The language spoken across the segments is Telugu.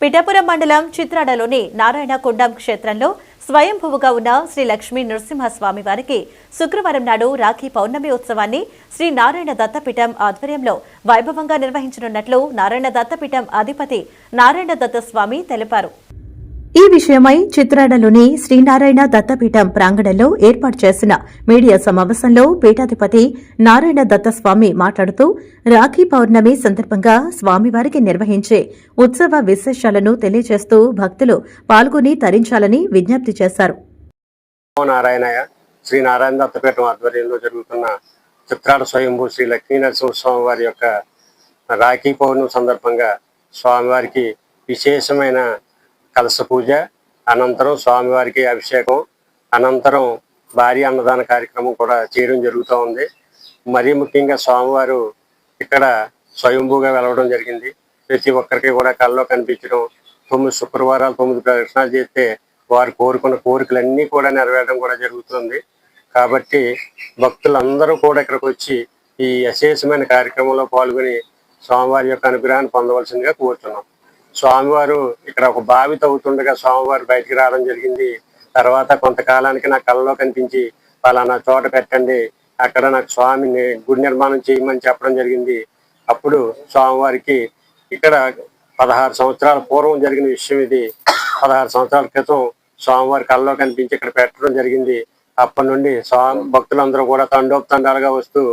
పిఠాపురం మండలం చిత్రాడలోని నారాయణకొండం క్షేత్రంలో స్వయంభువుగా ఉన్న శ్రీ లక్ష్మీ నృసింహస్వామి వారికి శుక్రవారం నాడు రాఖీ పౌర్ణమి ఉత్సవాన్ని శ్రీ నారాయణ దత్తపీఠం ఆధ్వర్యంలో వైభవంగా నిర్వహించనున్నట్లు నారాయణ దత్తపీఠం అధిపతి నారాయణ దత్తస్వామి తెలిపారు. ఈ విషయమై చిత్రాడలోని శ్రీనారాయణ దత్తపీఠం ప్రాంగణంలో ఏర్పాటు చేసిన మీడియా సమావేశంలో పీఠాధిపతి నారాయణ దత్తస్వామి మాట్లాడుతూ రాఖీ పౌర్ణమి సందర్భంగా స్వామివారికి నిర్వహించే ఉత్సవ విశేషాలను తెలియజేస్తూ భక్తులు పాల్గొని తరించాలని విజ్ఞప్తి చేశారు. శ్రీ నారాయణ దత్తపీఠం ఆధ్వర్యంలో జరుగుతున్న చిత్రాడ స్వయంభూ శ్రీ లక్ష్మీనరసింహస్వామి వారి యొక్క రాఖీ పౌర్ణమి సందర్భంగా స్వామివారికి విశేషమైన కలశ పూజ అనంతరం స్వామివారికి అభిషేకం అనంతరం భారీ అన్నదాన కార్యక్రమం కూడా చేయడం జరుగుతూ ఉంది. మరీ ముఖ్యంగా స్వామివారు ఇక్కడ స్వయంభూగా వెలవడం జరిగింది. ప్రతి ఒక్కరికి కూడా కళ్ళలో కనిపించడం, 9 శుక్రవారాలు 9 ప్రదక్షిణాలు చేస్తే వారు కోరుకున్న కోరికలన్నీ కూడా నెరవేరడం కూడా జరుగుతుంది. కాబట్టి భక్తులందరూ కూడా ఇక్కడికి వచ్చి ఈ విశేషమైన కార్యక్రమంలో పాల్గొని స్వామివారి యొక్క అనుగ్రహాన్ని పొందవలసిందిగా కోరుతున్నాం. స్వామివారు ఇక్కడ ఒక బావి తవ్వుతుండగా స్వామివారు బయటికి రావడం జరిగింది. తర్వాత కొంతకాలానికి నా కళ్ళలో కనిపించి పలానా చోట పెట్టండి, అక్కడ నాకు స్వామిని గుడి నిర్మాణం చేయమని చెప్పడం జరిగింది. అప్పుడు స్వామివారికి ఇక్కడ 16 సంవత్సరాల పూర్వం జరిగిన విషయం ఇది. 16 సంవత్సరాల క్రితం స్వామివారి కళ్ళలో కనిపించి ఇక్కడ పెట్టడం జరిగింది. అప్పటి నుండి భక్తులందరూ కూడా తండోపతండాలుగా వస్తూ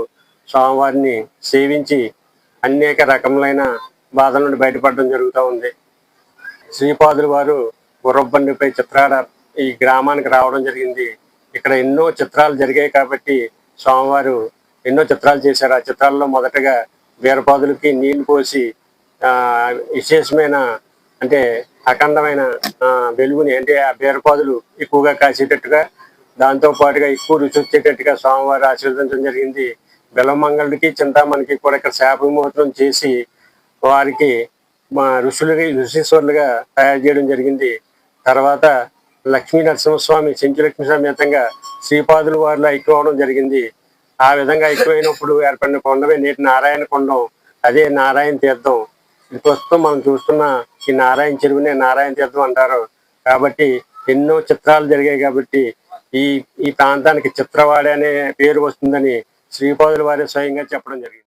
స్వామివారిని సేవించి అనేక రకములైన బాధల నుండి బయటపడడం జరుగుతూ ఉంది. శ్రీపాదులు వారు గుర్రబండిపై చిత్రాడ ఈ గ్రామానికి రావడం జరిగింది. ఇక్కడ ఎన్నో చిత్రాలు జరిగాయి కాబట్టి స్వామివారు ఎన్నో చిత్రాలు చేశారు. ఆ చిత్రాల్లో మొదటగా వీరపాదులకి నీళ్లు పోసి విశేషమైన అంటే అఖండమైన వెలుగుని అంటే ఆ వీరపాదులు ఎక్కువగా కాసేటట్టుగా, దాంతో పాటుగా ఎక్కువ రుచి వచ్చేటట్టుగా స్వామివారు ఆశీర్వదించడం జరిగింది. బెల్లమంగళుడికి చింతామణికి కూడా ఇక్కడ శాప విమోచనం చేసి వారికి ఋషీశ్వరులుగా తయారు చేయడం జరిగింది. తర్వాత లక్ష్మీ నరసింహస్వామి చెంచులక్ష్మి సమేతంగా శ్రీపాదుల వారిలో ఐక్యవడం జరిగింది. ఆ విధంగా ఐక్యమైనప్పుడు ఏర్పడిన కొండమే నేటి నారాయణ కొండం, అదే నారాయణ తీర్థం. ప్రస్తుతం మనం చూస్తున్న ఈ నారాయణ చెరువునే నారాయణ తీర్థం అంటారు. కాబట్టి ఎన్నో చిత్రాలు జరిగాయి కాబట్టి ఈ ప్రాంతానికి చిత్రవాడ అనే పేరు వస్తుందని శ్రీపాదుల వారే స్వయంగా చెప్పడం జరిగింది.